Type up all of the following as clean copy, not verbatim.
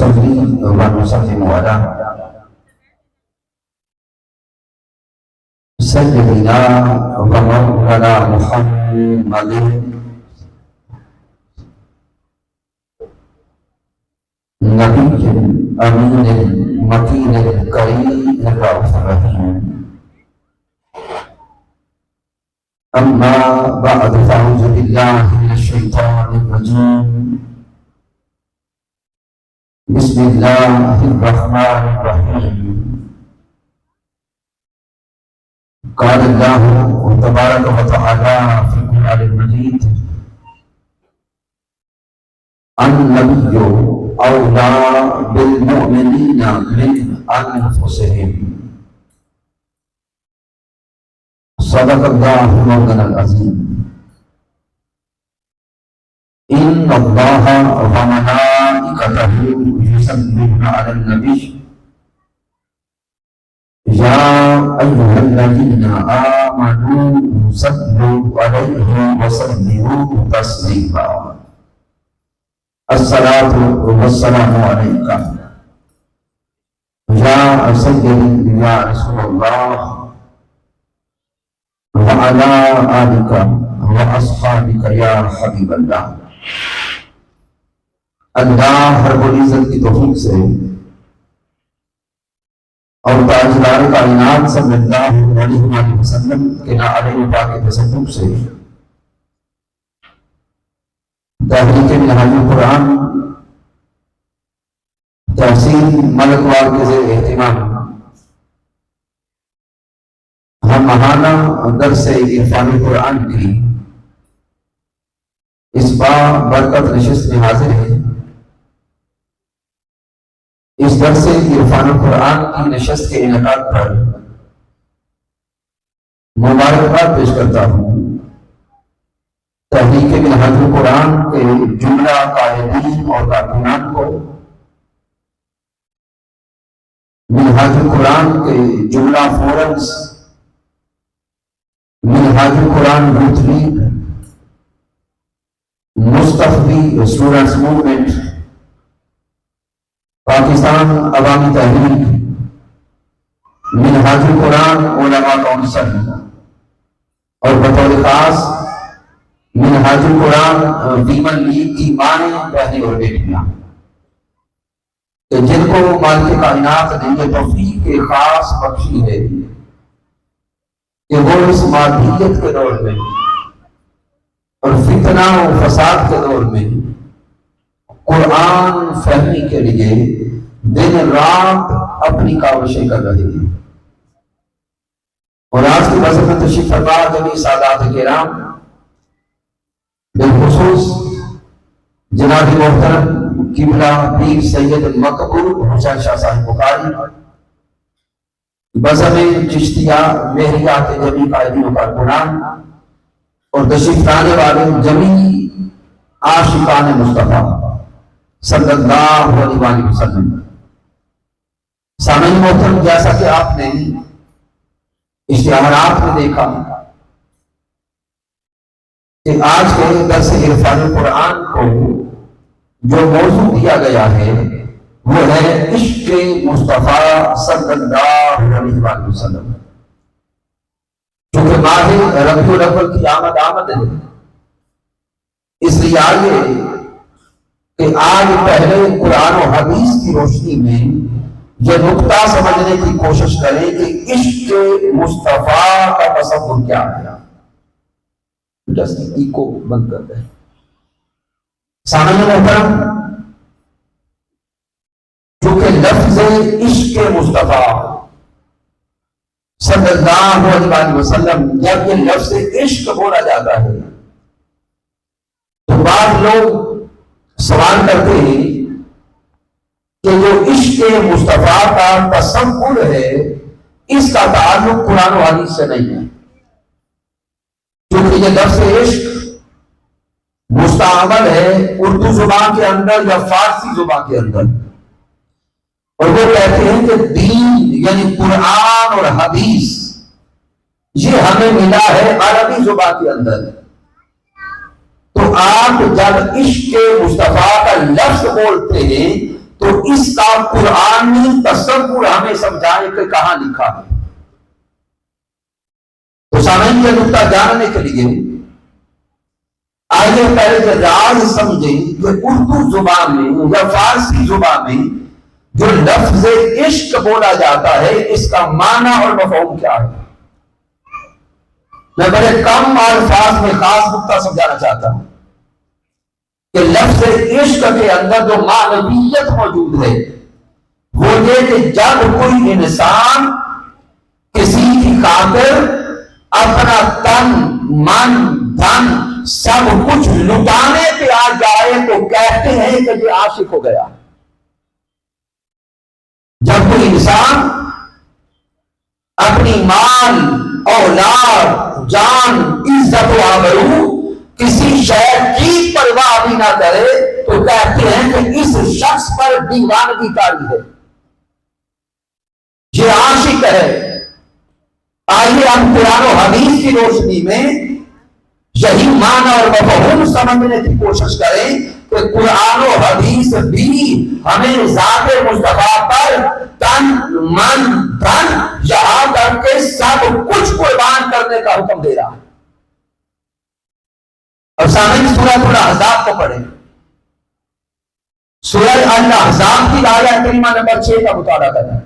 نصلي ونسلم على سيدنا ومولانا محمد نبي الأمين المكين الكريم الرؤوف الرحيم. أما بعد فأعوذ بالله من الشيطان الرجيم. بسم الله الرحمن الرحيم. قال الله تبارك وتعالى في القرآن المجيد: النبي أولى بالمؤمنين من أنفسهم. صدق الله مولانا العظيم. إن الله وملائكته يصلون على النبي يا أيها الذين آمنوا صلوا عليه وسلموا تسليما. الصلاة والسلام عليك يا سيدي يا رسول الله وعلى آلك وأصحابك يا حبيب الله. اللہ رب العزت کی توفیق سے اور تاجدار کائنات صلی اللہ علیہ وسلم کے نعرے پاک تصدق سے تحریک منہاج القرآن تحصیل ملکوار کے زیر اہتمام ہم ماہانہ درس عرفان القرآن کی اس برکت نشست میں حاضر ہے. اس درس عرفان القرآن کی نشست کے انعقاد پر مبارکباد پیش کرتا ہوں تحریک منہاج القرآن کے جملہ قائدین اور کارکنان کو، منہاج القرآن کے جملہ forums, Minhaj ul Quran youth league, Mustafavi students movement, Pakistan Awami Tehreek, منہاج القرآن علماء کونسل اور بطور خاص منہاج القرآن ویمن لیگ کی مائیں، بہنیں اور بیٹیاں کہ جن کو مالک کائنات نے یہ توفیق کے خاص بخشی ہے کہ وہ اس مادیت کے دور میں اور فتنہ و فساد کے دور میں قرآن فہمی کے لیے دن رات اپنی کاوشیں کر رہے ہیں. اور آج کی بحث میں تشریف فرما جمیع سادات کرام، بالخصوص جناب محترم قبلہ پیر سید مقبول حسین شاہ صاحب بخاری، بزم چشتیہ مہریہ کے جمیع قائدین و کارکنان اور تشریف لانے والے جمیع عاشقان مصطفیٰ صلی اللہ علیہ وسلم. سامعین محترم، جیسا کہ آپ نے اشتہارات میں دیکھا کہ آج کے درس عرفان القرآن کو جو موضوع دیا گیا ہے وہ ہے عشق مصطفیٰ صلی اللہ علیہ وسلم. چونکہ ماہ ربیع الاول کی آمد ہے، اس لیے آئیے کہ آج پہلے قرآن و حدیث کی روشنی میں یہ نقطہ سمجھنے کی کوشش کریں کہ عشق مصطفیٰ کا تصور کیا ہے. کو بند کر دیں. سامعین محترم، چونکہ لفظ عشق مصطفیٰ صلی اللہ علیہ وسلم جب یہ لفظ عشق بولا جاتا ہے تو بعض لوگ سوال کرتے ہیں کہ جو عشق مصطفیٰ کا تصور ہے اس کا تعلق قرآن و حدیث سے نہیں ہے، کیونکہ یہ لفظ عشق مستعمل ہے اردو زبان کے اندر یا فارسی زبان کے اندر، اور وہ کہتے ہیں کہ دین یعنی قرآن اور حدیث یہ ہمیں ملا ہے عربی زبان کے اندر. تو آپ جب عشق مصطفیٰ کا لفظ بولتے ہیں تو اس کا قرآنی تصور ہمیں سمجھائے کہ کہاں لکھا ہے. تو سامعین یہ نقطہ جاننے کے لیے آئیے پہلے جو راز سمجھیں کہ اردو زبان میں یا فارسی زبان میں جو لفظ عشق بولا جاتا ہے اس کا معنی اور مفہوم کیا ہے. میں بڑے کم الفاظ میں خاص نقطہ سمجھانا چاہتا ہوں کہ لفظ عشق کے اندر جو معنویت موجود ہے وہ یہ کہ جب کوئی انسان کسی کی خاطر اپنا تن من دھن سب کچھ لٹانے پہ آ جائے تو کہتے ہیں کہ یہ عاشق ہو گیا. جب کوئی انسان اپنی مال اولاد جان عزت و آبرو کسی شے کی پرواہ بھی نہ کرے تو کہتے ہیں کہ اس شخص پر دیوانگی طاری ہے، یہ عاشق ہے. آئیے ہم قرآن و حدیث کی روشنی میں یہی معنی اور مفہوم سمجھنے کی کوشش کریں کہ قرآن و حدیث بھی ہمیں ذات مصطفیٰ پر تن من دھن یہاں تک کے سب کچھ قربان کرنے کا حکم دے رہا ہے. اور سامعین سورۃ الاحزاب کو پڑھیں. سورۃ الاحزاب کی آیہ کریمہ نمبر 6 کا مطالعہ کریں.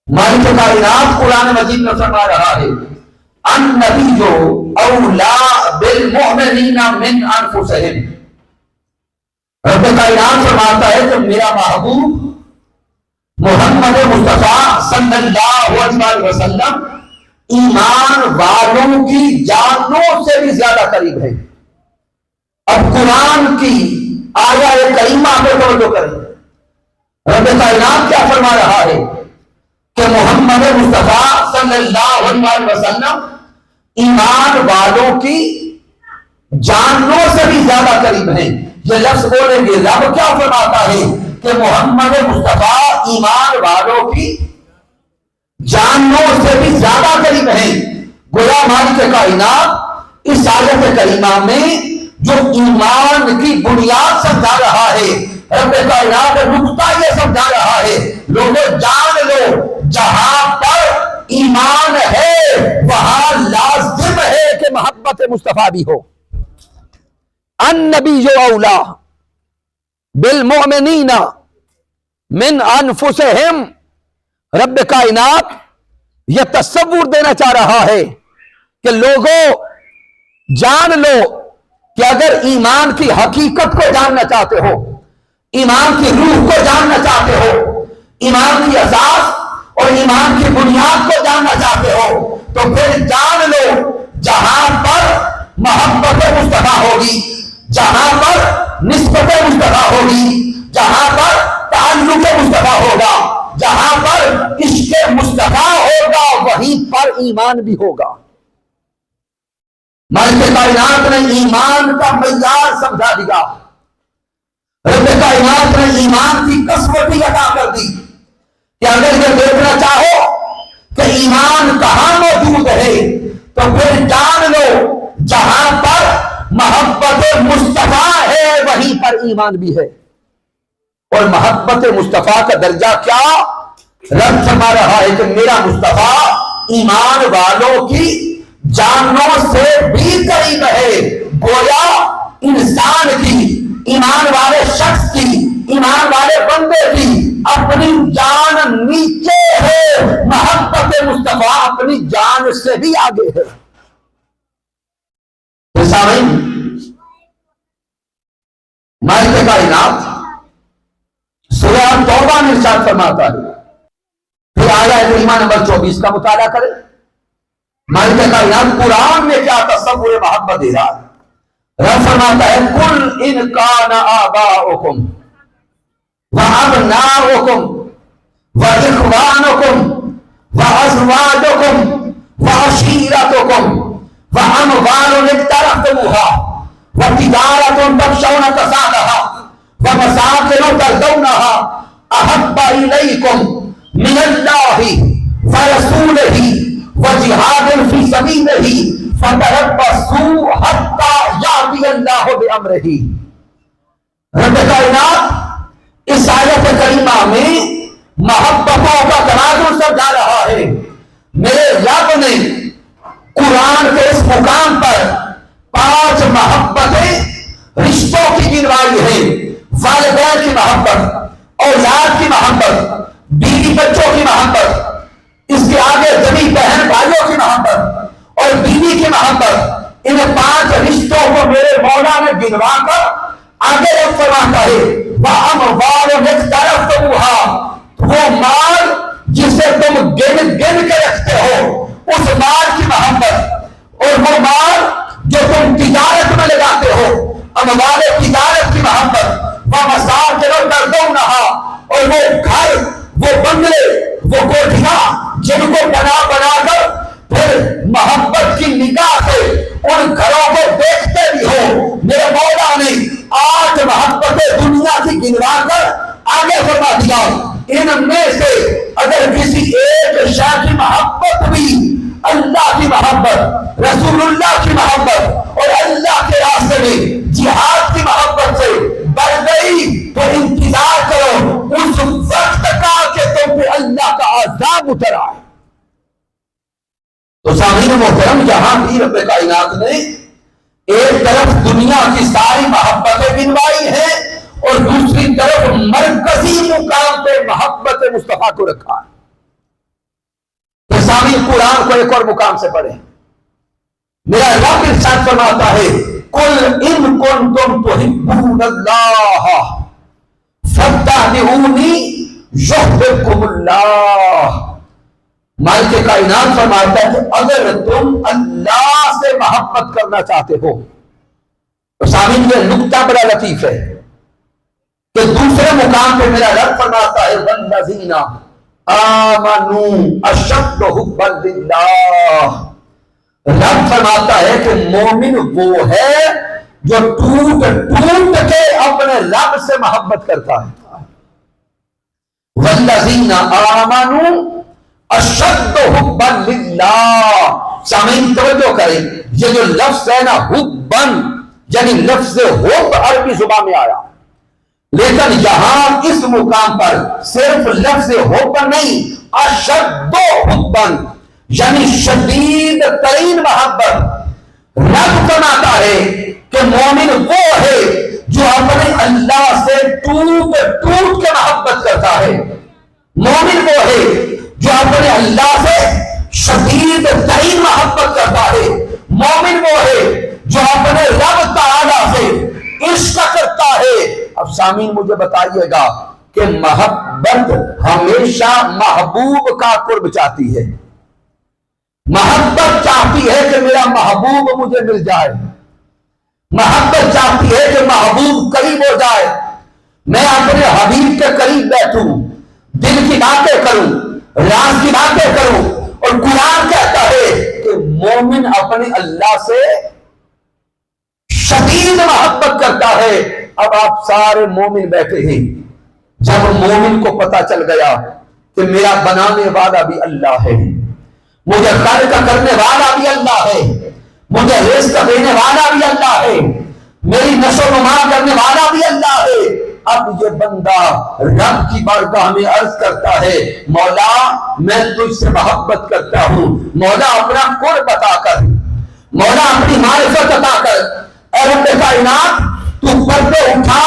مالک کائنات قرآن مجید میں فرما رہا ہے النبی اولا بالمؤمنین من انفسہم. رب کائنات فرماتا ہے کہ میرا محبوب محمد مصطفیٰ صلی اللہ علیہ وسلم ایمان والوں کی جانوں سے بھی زیادہ قریب ہے. اب قرآن کی آیہ کریمہ پر توجہ کریں. رب کائنات کیا فرما رہا ہے کہ محمد مصطفیٰ صلی اللہ علیہ وسلم ایمان والوں کی جانوں سے بھی زیادہ قریب ہیں. یہ لفظ بولیں گے رب کیا فرماتا ہے کہ محمد مصطفیٰ ایمان والوں کی جانوں سے بھی زیادہ قریب ہیں. گویا مالک کائنات اس آیت کریمہ میں جو ایمان کی بنیاد سمجھا رہا ہے رب کائنات نقطہ یہ سمجھا رہا ہے لوگوں جان لو جہاں پر ایمان ہے وہاں لازم ہے کہ محبت مصطفیٰ بھی ہو. النبی اولا بالمؤمنین من انفسہم. رب کائنات یہ تصور دینا چاہ رہا ہے کہ لوگوں جان لو کہ اگر ایمان کی حقیقت کو جاننا چاہتے ہو، ایمان کی روح کو جاننا چاہتے ہو، ایمان کی اساس اور ایمان کی بنیاد کو جاننا چاہتے ہو تو پھر جان لو جہاں پر محبت مصطفیٰ ہوگی، جہاں پر نسبت مصطفیٰ ہوگی، جہاں پر تعلق مصطفیٰ ہوگا، جہاں پر عشق مصطفیٰ ہوگا وہیں پر ایمان بھی ہوگا. مالک کائنات نے ایمان کا معیار سمجھا دیا. رب کائنات نے ایمان کی کسوٹی عطا کر دی کہ اگر یہ دیکھنا چاہو کہ ایمان کہاں موجود ہے تو پھر جان لو جہاں پر محبت مصطفیٰ ہے وہیں پر ایمان بھی ہے. اور محبت مصطفیٰ کا درجہ کیا؟ رب فرما رہا ہے کہ میرا مصطفیٰ ایمان والوں کی جانوں سے بھی قریب ہے. گویا انسان کی، ایمان والے شخص کی، ایمان والے بندے کی اپنی جان نیچے ہے، محبت مصطفیٰ اپنی جان سے بھی آگے ہے. سامعین مالک کائنات سورہ توبہ میں ارشاد فرماتا ہے. پھر آیہ کریمہ نمبر 24 کا مطالعہ کریں. مالک کائنات قرآن میں کیا تصور محبت دے رہا ہے. رب فرماتا ہے قل ان کان آباؤکم وابناؤکم واخوانکم وازواجکم وعشیرتکم واموال اقترفتموها وتجارة تخشون کسادها ومساکن ترضونها احب الیکم من اللہ ورسولہ وجہاد فی سبیلہ فتربصوا حتی یأتی اللہ بامرہ. رب کائنات اس آیت کریمہ میں محبتوں کا تناظر سمجھا رہا ہے. میرے رب نے قرآن کے اس مقام پر 5 محبتیں رشتوں کی گنوائی ہے. والدین کی محبت، اولاد کی محبت، بیوی بچوں کی محبت، اس کے آگے زمین بہن بھائیوں کی محبت اور بیوی کی محبت. ان 5 رشتوں کو میرے مولا نے گنوا کر آگے رکھ فرماتا ہے وَأَمْوَالٌ اقْتَرَفْتُمُوهَا، وہ مال جسے تم گن گن کے رکھتے ہو اس مال کی محبت، اور وہ مال جو تم تجارت میں لگاتے ہو اموال تجارت کی محبت. وَمَسَاكِنُ تَرْضَوْنَهَا، اور وہ گھر، وہ بنگلے، وہ کوٹھیاں جن کو بنا بنا کر پھر محبت کی نگاہ سے ان گھروں کو دیکھتے بھی ہو. میرے مولا نے 8 محبتیں دنیا کی گنوا کر آگے فرما دیا. ان میں سے اگر کسی ایک شے کی محبت بھی اللہ کی محبت، رسول اللہ کی محبت اور اللہ کے راستے میں جہاد کی محبت سے بڑھ گئی تو انتظار کرو اس وقت کا کہ تم پہ اللہ کا عذاب اتر آئے. تو سامعین محترم، یہاں بھی رب کائنات نے ایک طرف دنیا کی ساری محبتیں گنوائی ہیں اور دوسری طرف مرکزی مقام پہ محبت مصطفیٰ کو رکھا ہے. تو سامعین قرآن کو ایک اور مقام سے پڑھیں. میرا رب ارشاد فرماتا ہے قل ان کنتم تحبون اللہ فاتبعونی یحببکم اللہ. مالک کائنات فرماتا ہے کہ اگر تم اللہ سے محبت کرنا چاہتے ہو تو سامعین یہ نکتہ بڑا لطیف ہے کہ دوسرے مقام پہ میرا رب فرماتا ہے والذین آمنوا اشد حبا للہ. رب فرماتا ہے کہ مومن وہ ہے جو ٹوٹ ٹوٹ کے اپنے رب سے محبت کرتا ہے. والذین آمنوا اشد حبا للہ. سامعین توجہ کریں، یہ جو لفظ ہے نا حبن، یعنی لفظ حب عربی زبان میں آیا، لیکن یہاں اس مقام پر صرف لفظ حب نہیں، اشد حبن یعنی شدید ترین محبت. رب فرماتا ہے کہ مومن وہ ہے جو اپنے اللہ سے ٹوٹ ٹوٹ کے محبت کرتا ہے. مومن وہ ہے جو اپنے اللہ سے شدید ترین محبت کرتا ہے. مومن وہ ہے جو اپنے رب تعالیٰ سے عشق کرتا ہے. اب سامعین مجھے بتائیے گا کہ محبت ہمیشہ محبوب کا قرب چاہتی ہے. محبت چاہتی ہے کہ میرا محبوب مجھے مل جائے. محبت چاہتی ہے کہ محبوب قریب ہو جائے، میں اپنے حبیب کے قریب بیٹھوں، دل کی باتیں کروں، راز کی باتیں کروں. اور قرآن کہتا ہے کہ مومن اپنے اللہ سے شدید محبت کرتا ہے. اب آپ سارے مومن بیٹھے ہیں، جب مومن کو پتا چل گیا کہ میرا بنانے والا بھی اللہ ہے، مجھے خلق کرنے والا بھی اللہ ہے، مجھے رزق دینے والا بھی اللہ ہے، میری نشو و نما کرنے والا بھی اللہ ہے. اب یہ بندہ رب کی بارگاہ میں عرض کرتا ہے مولا میں تجھ سے محبت کرتا ہوں، مولا اپنا قرب عطا کر، مولا اپنی معرفت عطا کر. اے رب کائنات تو پردے اٹھا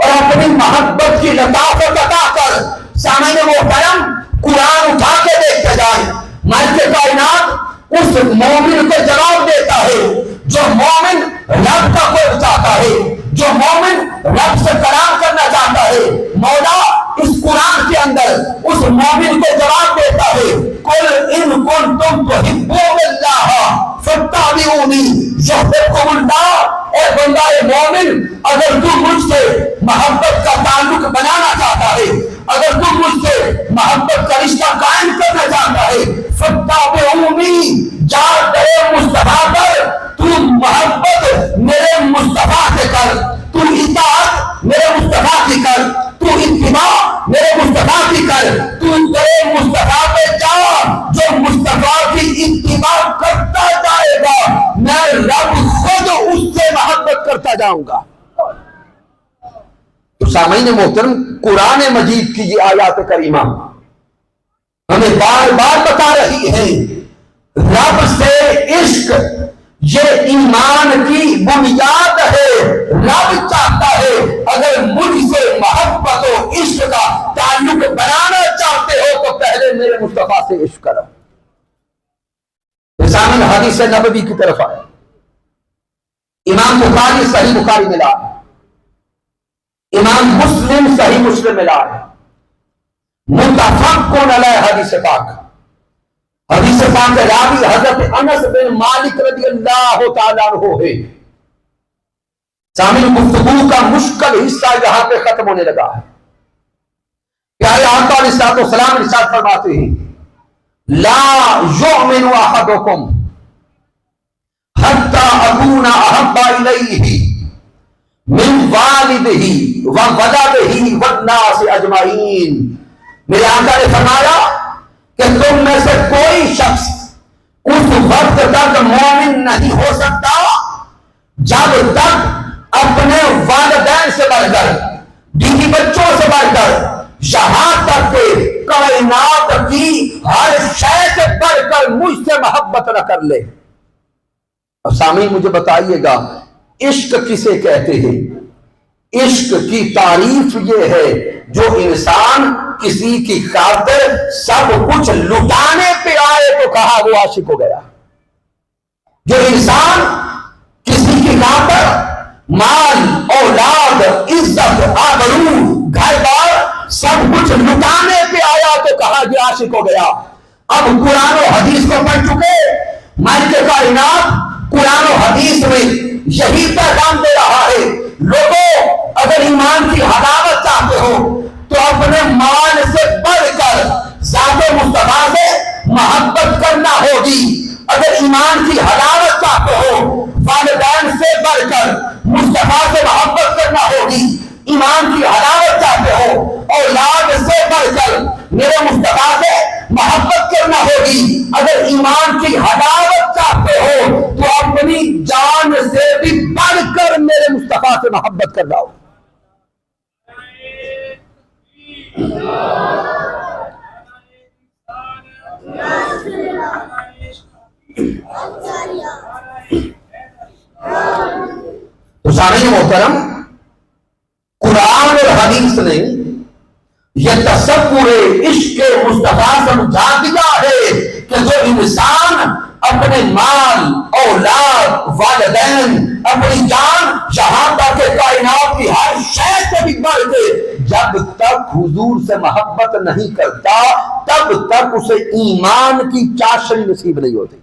اور اپنی محبت کی لطافت عطا کر. سامعین محترم، قرآن اٹھا کے دیکھتے جائیں، مالک کائنات اس مومن کو جواب دیتا ہے جو مومن رب کا قرب چاہتا ہے، جو مومن رب سے کلام کرنا چاہتا ہے. مولا اس قرآن کے اندر اس مومن کو جواب دیتا ہے قل ان کنتم تحبون اللہ فاتبعونی یحببکم اللہ. اے بندہ مومن، اگر تم مجھ سے محبت کا تعلق بنانا چاہتا ہے، اگر تم مجھ سے محبت کا رشتہ قائم کرنا چاہتا ہے، فاتبعونی، جا میرے مصطفیٰ پر، تو محبت میرے مصطفیٰ سے کر، تو اطاعت میرے مصطفیٰ کی کر، تو اتباع میرے مصطفیٰ کی کر. تو میرے مصطفیٰ پہ جا، جو مصطفیٰ کی اتباع کرتا جائے گا میں رب خود اس سے محبت کرتا جاؤں گا. تو سامعین محترم، قرآن مجید کی یہ آیات کریمہ ہمیں بار بار بتا رہی ہے رب سے عشق یہ ایمان کی بنیاد ہے. رب چاہتا ہے اگر مجھ سے محبت و عشق کا تعلق بنانا چاہتے ہو تو پہلے میرے مصطفیٰ سے عشق کرو. سامعین حدیث نبوی کی طرف آئے، امام بخاری صحیح بخاری میں لا، امام مسلم صحیح مسلم میں لا، متفقٌ علیہ حدیث پاک. حدیث پاک راوی حضرت انس بن مالک رضی اللہ تعالیٰ عنہ ہے. سامعین گفتگو کا مشکل حصہ یہاں پہ ختم ہونے لگا ہے. پیارے آقا علیہ الصلوۃ والسلام ارشاد فرماتے ہیں لا یؤمن احدکم حتی اکون احب الیہ من والدہ وولدہ والناس اجمعین. میرے آقا نے فرمایا کہ تم میں سے کوئی شخص اس وقت تک مومن نہیں ہو سکتا جب تک اپنے والدین سے بڑھ کر، بیوی بچوں سے بڑھ کر، یہاں تک کہ کائنات کی ہر شے سے بڑھ کر مجھ سے محبت نہ کر لے. اب سامعین مجھے بتائیے گا عشق کسے کہتے ہیں؟ عشق کی تعریف یہ ہے جو انسان کسی کی خاطر سب کچھ لٹانے پہ آئے تو کہا وہ عاشق ہو گیا. جو انسان کسی کی خاطر مال، اولاد، عزت، آبرو، گھر بار سب کچھ لٹانے پہ آیا تو کہا کہ عاشق ہو گیا. اب قرآن و حدیث کو پڑھ چکے مالک کائنات قرآن و حدیث میں یہی پیغام دے رہا ہے لوگوں اگر ایمان کی حلاوت چاہتے ہو تو اپنے مال سے بڑھ کر ذات مصطفیٰ سے محبت کرنا ہوگی. اگر ایمان کی حلاوت چاہتے ہو والدین سے بڑھ کر مصطفیٰ سے محبت کرنا ہوگی. ایمان کی حلاوت چاہتے ہو اولاد سے بڑھ کر میرے مصطفیٰ سے محبت کرنا ہوگی. اگر ایمان کی حلاوت چاہتے ہو تو اپنی جان سے بھی بڑھ کر میرے مصطفیٰ سے محبت کرنا ہوگی. تو سامعین محترم، قرآن اور حدیث نے یہ تصور عشق مصطفیٰ سمجھا دیا ہے کہ جو انسان اپنے مال، اولاد، والدین، اپنی جان، یہاں تک کہ کائنات کی ہر شے سے بھی بڑھ کے جب تک حضور سے محبت نہیں کرتا تب تک اسے ایمان کی چاشنی نصیب نہیں ہوتی.